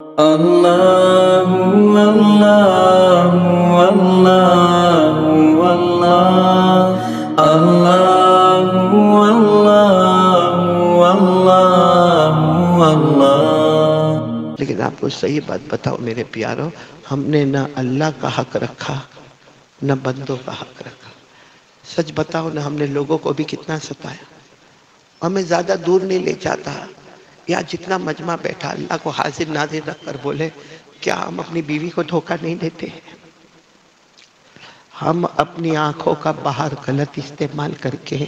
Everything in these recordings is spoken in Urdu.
اللہ اللہ اللہ اللہ اللہ اللہ اللہ۔ لیکن آپ کو صحیح بات بتاؤ میرے پیارو، ہم نے نہ اللہ کا حق رکھا نہ بندوں کا حق رکھا۔ سچ بتاؤ نا، ہم نے لوگوں کو بھی کتنا ستایا۔ ہمیں زیادہ دور نہیں لے جاتا، یا جتنا مجمع بیٹھا اللہ کو حاضر ناظر رکھ کر بولے، کیا ہم اپنی بیوی کو دھوکہ نہیں دیتے؟ ہم اپنی آنکھوں کا باہر غلط استعمال کر کے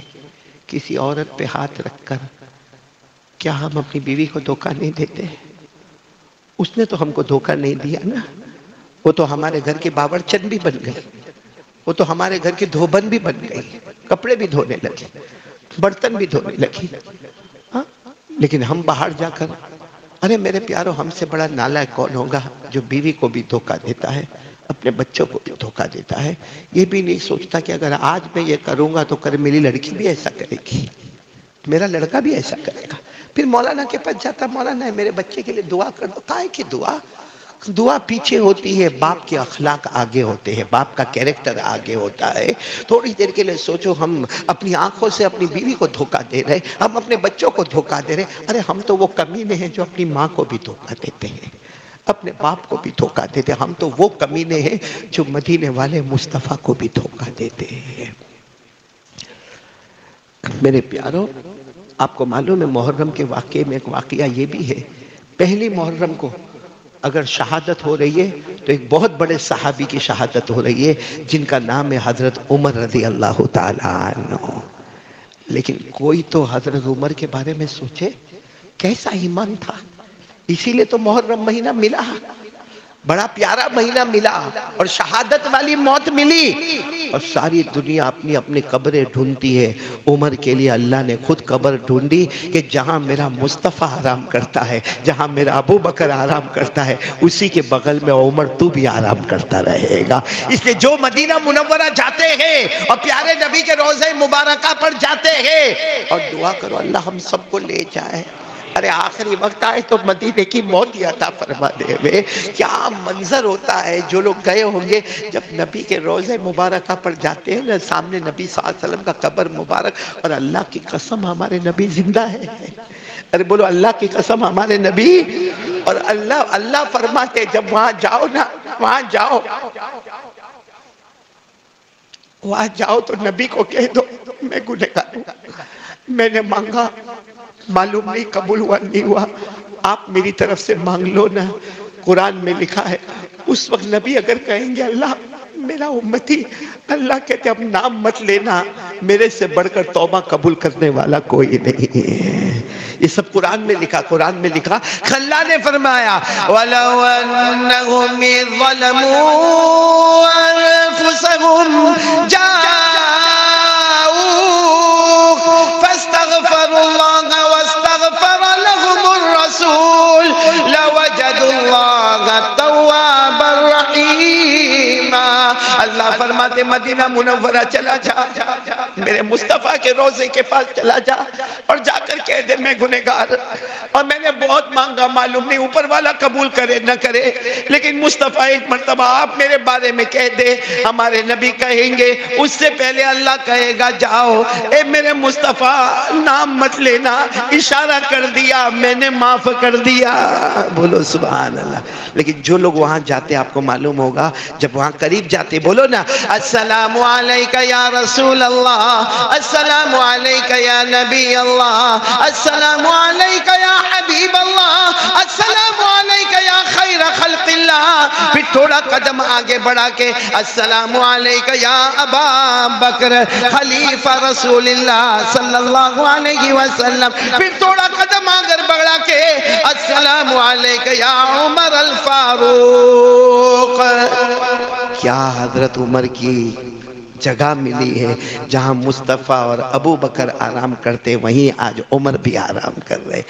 کسی عورت پہ ہاتھ رکھ کر کیا ہم اپنی بیوی کو دھوکہ نہیں دیتے؟ اس نے تو ہم کو دھوکہ نہیں دیا نا، وہ تو ہمارے گھر کی باورچن بھی بن گئی، وہ تو ہمارے گھر کی دھوبن بھی بن گئی، کپڑے بھی دھونے لگے، برتن بھی دھونے لگی۔ لیکن ہم باہر جا کر، ارے میرے پیارو، ہم سے بڑا نالائق کون ہوگا جو بیوی کو بھی دھوکہ دیتا ہے، اپنے بچوں کو بھی دھوکہ دیتا ہے، یہ بھی نہیں سوچتا کہ اگر آج میں یہ کروں گا تو کل میری لڑکی بھی ایسا کرے گی، میرا لڑکا بھی ایسا کرے گا۔ پھر مولانا کے پاس جاتا، مولانا میرے بچے کے لیے دعا کر دو۔ کائے کی دعا؟ دعا پیچھے ہوتی ہے، باپ کے اخلاق آگے ہوتے ہیں، باپ کا کیریکٹر آگے ہوتا ہے۔ تھوڑی دیر کے لیے سوچو، ہم اپنی آنکھوں سے اپنی بیوی کو دھوکہ دے رہے، ہم اپنے بچوں کو دھوکہ دے رہے۔ ارے ہم تو وہ کمینے ہیں جو اپنی ماں کو بھی دھوکہ دیتے ہیں، اپنے باپ کو بھی دھوکہ دیتے ہیں۔ ہم تو وہ کمینے ہیں جو مدینے والے مصطفیٰ کو بھی دھوکہ دیتے ہیں۔ میرے پیارو، آپ کو معلوم ہے محرم کے واقعے میں ایک واقعہ یہ بھی ہے، پہلی محرم کو اگر شہادت ہو رہی ہے تو ایک بہت بڑے صحابی کی شہادت ہو رہی ہے جن کا نام ہے حضرت عمر رضی اللہ تعالیٰ عنہ۔ لیکن کوئی تو حضرت عمر کے بارے میں سوچے، کیسا ایمان تھا؟ اسی لیے تو محرم مہینہ ملا، بڑا پیارا مہینہ ملا، اور شہادت والی موت ملی، اور ساری دنیا اپنی اپنی قبریں ڈھونڈتی ہے۔ عمر کے لیے اللہ نے خود قبر ڈھونڈی کہ جہاں میرا مصطفیٰ آرام کرتا ہے، جہاں میرا ابو بکر آرام کرتا ہے، اسی کے بغل میں عمر تو بھی آرام کرتا رہے گا۔ اس لیے جو مدینہ منورہ جاتے ہیں اور پیارے نبی کے روضہ مبارکہ پر جاتے ہیں، اور دعا کرو اللہ ہم سب کو لے جائے۔ ارے آخری وقت آئے تو مدینے کی موت عطا فرما دے ہوئے۔ کیا منظر ہوتا ہے، جو لوگ گئے ہوں گے جب نبی کے روضہ مبارکہ پر جاتے ہیں نا، سامنے نبی صلی اللہ علیہ وسلم کا قبر مبارک، اور اللہ کی قسم ہمارے نبی زندہ ہے۔ ارے بولو اللہ کی قسم ہمارے نبی، اور اللہ فرماتے جب وہاں جاؤ نا، وہاں جاؤ تو نبی کو کہہ دو میں گنہگار ہوں، میں نے مانگا معلوم نہیں قبول ہوا نہیں ہوا، آپ میری طرف سے مانگ لو نا۔ قرآن میں لکھا ہے اس وقت نبی اگر کہیں گے اللہ میرا امتی، اللہ کہتے اب نام مت لینا، میرے سے بڑھ کر توبہ قبول کرنے والا کوئی نہیں ہے۔ یہ سب قرآن میں لکھا، قرآن میں لکھا۔ اللہ نے فرمایا وَلَوْ أَنَّهُمْ إِذْ ظَلَمُوا أَنفُسَهُمْ جَاءُوكَ فَاسْتَغْفَرُوا اللَّهَ وَاسْتَغْفَرَ لَهُمُ الرَّسُولُ لَوَجَدُوا اللَّهَ تَوَّابًا رَحِيمًا۔ اللہ فرماتے مدینہ منورہ چلا جا، میرے مصطفیٰ کے روضے کے پاس چلا جا، اور جا کر کہہ دے میں گنہگار، اور میں نے بہت مانگا، معلوم نہیں اوپر والا قبول کرے نہ کرے، لیکن مصطفیٰ ایک مرتبہ آپ میرے بارے میں کہہ دے۔ ہمارے نبی کہیں گے اس سے پہلے اللہ کہے گا جاؤ اے میرے مصطفیٰ نام مت لینا، اشارہ کر دیا میں نے معاف کر دیا۔ بولو سبحان اللہ۔ لیکن جو لوگ وہاں جاتے آپ کو معلوم ہوگا، جب وہاں قریب جاتے بولو نا السلام علیکہ یا رسول اللہ، السلام علیکہ یا نبی اللہ، السلام علیکہ یا حبیب اللہ، السلام علیکہ یا خیر خلق اللہ۔ پھر تھوڑا قدم آگے بڑھا کے السلام علیکہ یا ابا بکر خلیفہ رسول اللہ صلی اللہ علیہ وسلم۔ پھر تھوڑا قدم آگے بڑھا کے السلام علیکہ یا عمر الفاروق۔ کیا حضرت عمر کی جگہ ملی ہے جہاں مصطفیٰ اور ابو بکر آرام کرتے، وہیں آج عمر بھی آرام کر رہے۔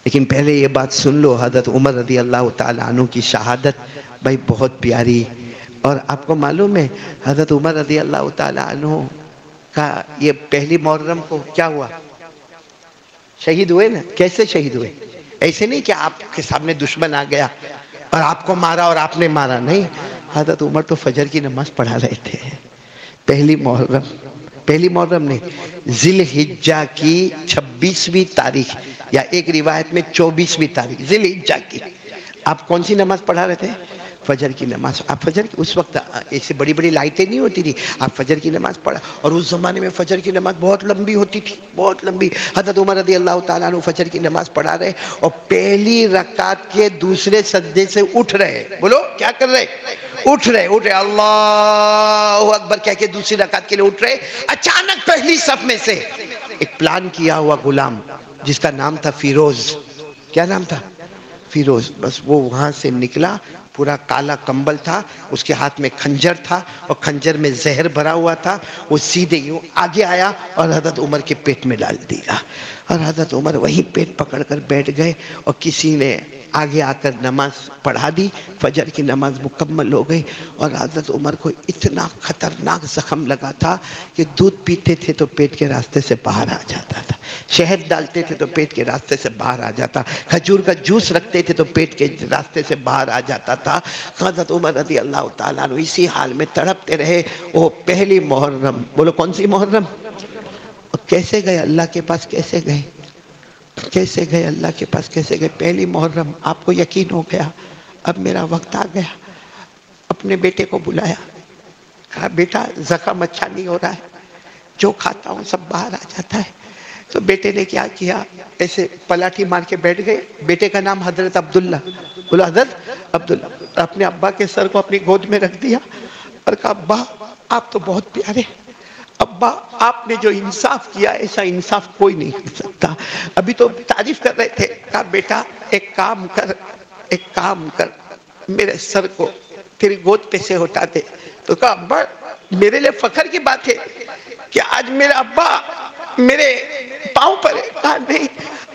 لیکن پہلے یہ بات سن لو، حضرت عمر رضی اللہ تعالیٰ عنہ کی شہادت بھائی بہت پیاری، اور آپ کو معلوم ہے حضرت عمر رضی اللہ تعالیٰ عنہ کا یہ پہلی محرم کو کیا ہوا؟ شہید ہوئے نا۔ کیسے شہید ہوئے؟ ایسے نہیں کہ آپ کے سامنے دشمن آ گیا اور آپ کو مارا اور آپ نے مارا، نہیں، حضرت عمر تو فجر کی نماز پڑھا رہے تھے پہلی محرم نہیں، ذی الحجہ کی 26ویں تاریخ، یا ایک روایت میں 24ویں تاریخ ذی الحجہ کی، آپ کون سی نماز پڑھا رہے تھے؟ فجر کی نماز۔ آپ فجر کی اس وقت ایسے بڑی بڑی لائٹیں نہیں ہوتی تھی، آپ فجر کی نماز پڑھا، اور اس زمانے میں فجر کی نماز بہت لمبی ہوتی تھی، بہت لمبی۔ حضرت عمر رضی اللہ تعالیٰ عنہ فجر کی نماز پڑھا رہے، اور پہلی رکعت کے دوسرے سجدے سے اٹھ رہے، بولو کیا کر رہے؟ اٹھ رہے اللہ اکبر کہہ کے دوسری رکعت کے لیے اٹھ رہے، اچانک پہلی صف میں سے ایک پلان کیا ہوا غلام جس کا نام تھا فیروز، کیا نام تھا؟ فیروز، بس وہ وہاں سے نکلا، پورا کالا کمبل تھا، اس کے ہاتھ میں خنجر تھا، اور خنجر میں زہر بھرا ہوا تھا، وہ سیدھے یوں آگے آیا اور حضرت عمر کے پیٹ میں ڈال دیا، اور حضرت عمر وہیں پیٹ پکڑ کر بیٹھ گئے، اور کسی نے آگے آ کر نماز پڑھا دی، فجر کی نماز مکمل ہو گئی، اور حضرت عمر کو اتنا خطرناک زخم لگا تھا کہ دودھ پیتے تھے تو پیٹ کے راستے سے باہر آ جاتا تھا، شہد ڈالتے تھے تو پیٹ کے راستے سے باہر آ جاتا، کھجور کا جوس رکھتے تھے تو پیٹ کے راستے سے باہر آ جاتا تھا۔ حضرت عمر رضی اللہ تعالیٰ عنہ اسی حال میں تڑپتے رہے۔ وہ پہلی محرم، بولو کون سی محرم؟ کیسے گئے اللہ کے پاس؟ کیسے گئے؟ کیسے گئے اللہ کے پاس؟ کیسے گئے؟ پہلی محرم آپ کو یقین ہو گیا اب میرا وقت آ گیا، اپنے بیٹے کو بلایا، کہا بیٹا زخم اچھا نہیں ہو رہا ہے، جو کھاتا ہوں سب باہر آ جاتا ہے۔ تو بیٹے نے کیا کیا؟ ایسے پلاٹھی مار کے بیٹھ گئے۔ بیٹے کا نام حضرت عبداللہ، بولو حضرت عبداللہ، اپنے ابا کے سر کو اپنی گود میں رکھ دیا اور کہا ابا آپ تو بہت پیارے، ابا آپ نے جو انصاف کیا ایسا انصاف کوئی نہیں کر سکتا۔ ابھی تو تعریف کر رہے تھے، کہا بیٹا ایک کام کر، میرے سر کو تیری گود پہ سے اٹھا دے۔ تو کہا ابا میرے لیے فخر کی بات ہے کہ آج میرا ابا میرے پاؤں پر ہے۔ کہا نہیں،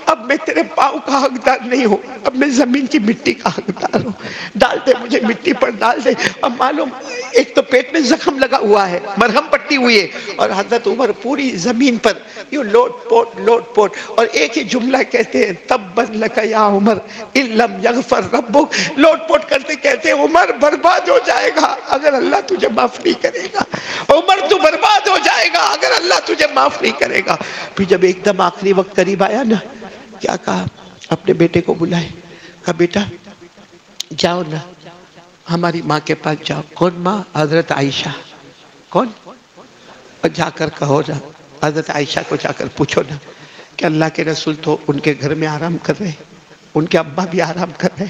اب میں تیرے پاؤں کا حقدار نہیں ہوں، اب میں زمین کی مٹی کا حقدار ہوں، ڈال دے مجھے مٹی پر ڈال دے۔ اب معلوم ایک تو پیٹ میں زخم لگا ہوا ہے، مرہم پٹی ہوئی ہے، اور حضرت عمر پوری زمین پر یوں لوٹ پوٹ، اور ایک ہی جملہ کہتے ہیں تبا لک یا عمر ان لم یغفر ربک، لوٹ پوٹ کرتے کہتے ہیں عمر برباد ہو جائے گا اگر اللہ تجھے معاف نہیں کرے گا، عمر تو برباد ہو جائے گا اگر اللہ تجھے معاف نہیں کرے گا۔ پھر جب ایک دم آخری وقت قریب آیا نا، کیا کہا؟ اپنے بیٹے کو بلائے، کہا بیٹا جاؤ نا ہماری ماں کے پاس جاؤ۔ کون ماں؟ حضرت عائشہ۔ کون؟ اور جا کر کہو نا، حضرت عائشہ کو جا کر پوچھو نا کہ اللہ کے رسول تو ان کے گھر میں آرام کر رہے، ان کے ابا بھی آرام کر رہے،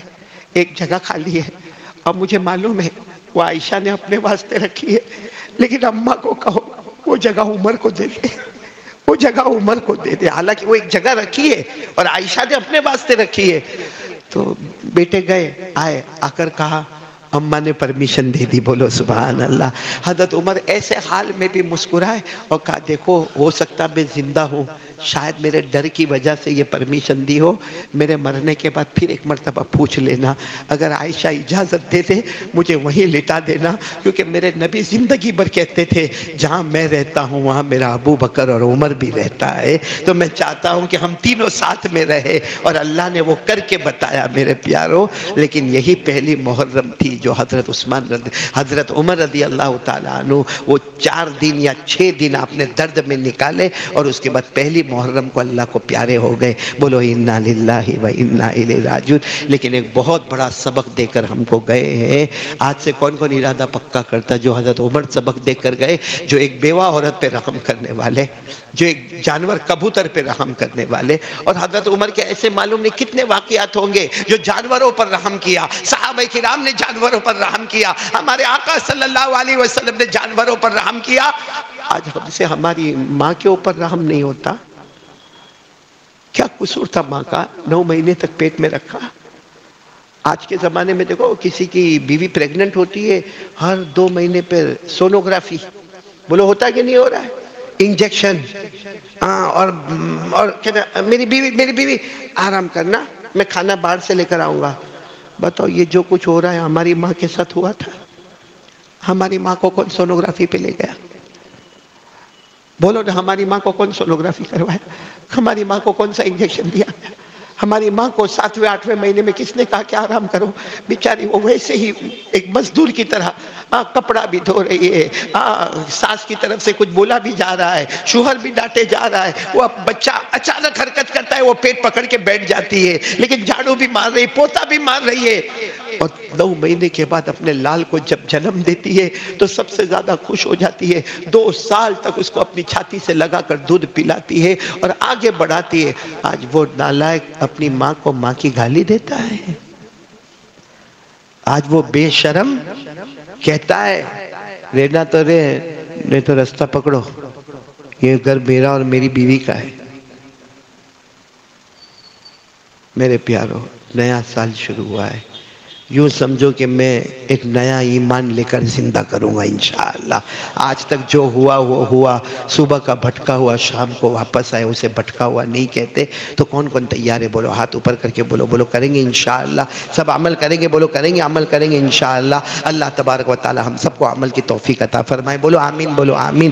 ایک جگہ خالی ہے، اور مجھے معلوم ہے وہ عائشہ نے اپنے واسطے رکھی ہے، لیکن اماں کو کہو وہ جگہ عمر کو دے دے، وہ جگہ عمر کو دے دے، حالانکہ وہ ایک جگہ رکھی ہے اور عائشہ نے اپنے واسطے رکھی ہے۔ تو بیٹے گئے، آئے، آ کر کہا اماں نے پرمیشن دے دی، بولو سبحان اللہ۔ حضرت عمر ایسے حال میں بھی مسکرائے اور کہا دیکھو ہو سکتا میں زندہ ہوں، شاید میرے ڈر کی وجہ سے یہ پرمیشن دی ہو، میرے مرنے کے بعد پھر ایک مرتبہ پوچھ لینا، اگر عائشہ اجازت دے دے مجھے وہیں لٹا دینا، کیونکہ میرے نبی زندگی بھر کہتے تھے جہاں میں رہتا ہوں وہاں میرا ابو بکر اور عمر بھی رہتا ہے، تو میں چاہتا ہوں کہ ہم تینوں ساتھ میں رہے، اور اللہ نے وہ کر کے بتایا میرے پیاروں۔ لیکن یہی پہلی محرم تھی جو حضرت عمر رضی اللہ تعالیٰ عنہ وہ 4 دن یا 6 دن آپ نے درد میں نکالے، اور اس کے بعد پہلی محرم کو اللہ کو پیارے ہو گئے، بولو انا للہ و انا الیہ راجعون۔ لیکن ایک بہت بڑا سبق دے کر ہم کو گئے ہیں، آج سے کون کون ارادہ پکا کرتا جو حضرت عمر سبق دے کر گئے، جو ایک بیوہ عورت پہ رحم کرنے والے، جو ایک جانور کبوتر پہ رحم کرنے والے، اور حضرت عمر کے ایسے معلوم نہیں کتنے واقعات ہوں گے جو جانوروں پر رحم کیا، صحابہ کرام نے جانوروں پر رحم کیا، ہمارے آقا صلی اللہ علیہ وسلم نے جانوروں پر رحم کیا۔ آج ہم سے ہماری ماں کے اوپر رحم نہیں ہوتا، کیا قصور تھا ماں کا؟ 9 مہینے تک پیٹ میں رکھا۔ آج کے زمانے میں دیکھو کسی کی بیوی پریگننٹ ہوتی ہے، ہر 2 مہینے پر سونوگرافی، بولو ہوتا ہے کہ نہیں ہو رہا ہے؟ انجیکشن، اور میری بیوی آرام کرنا، میں کھانا باہر سے لے کر آؤں گا۔ بتاؤ یہ جو کچھ ہو رہا ہے ہماری ماں کے ساتھ ہوا تھا؟ ہماری ماں کو کون سونوگرافی پہ لے گیا؟ بولو نا، ہماری ماں کو کون سونوگرافی کروایا؟ ہماری ماں کو کون سا انجیکشن دیا؟ ہماری ماں کو 7ویں 8ویں مہینے میں کس نے کہا کہ آرام کرو؟ بیچاری وہ ویسے ہی ایک مزدور کی طرح کپڑا بھی دھو رہی ہے، ساس کی طرف سے کچھ بولا بھی جا رہا ہے، شوہر بھی ڈانٹے جا رہا ہے، وہ بچہ اچانک حرکت کرتا ہے وہ پیٹ پکڑ کے بیٹھ جاتی ہے، لیکن جھاڑو بھی مار رہی، پوتا بھی مار رہی ہے، اور 9 مہینے کے بعد اپنے لال کو جب جنم دیتی ہے تو سب سے زیادہ خوش ہو جاتی ہے، 2 سال تک اس کو اپنی چھاتی سے لگا کر دودھ پلاتی ہے اور آگے بڑھاتی ہے۔ آج وہ نالائق اپنی ماں کو ماں کی گالی دیتا ہے، آج وہ بے شرم کہتا ہے رہنا تو رے، نہیں تو راستہ پکڑو، یہ گھر میرا اور میری بیوی کا ہے۔ میرے پیارو، نیا سال شروع ہوا ہے، یوں سمجھو کہ میں ایک نیا ایمان لے کر زندہ کروں گا انشاءاللہ۔ آج تک جو ہوا وہ ہوا، صبح کا بھٹکا ہوا شام کو واپس آئے، اسے بھٹکا ہوا نہیں کہتے۔ تو کون کون تیار ہے؟ بولو، ہاتھ اوپر کر کے بولو، بولو کریں گے انشاءاللہ، سب عمل کریں گے، بولو کریں گے، عمل کریں گے انشاءاللہ۔ اللہ تبارک و تعالی ہم سب کو عمل کی توفیق عطا فرمائے، بولو آمین، بولو آمین۔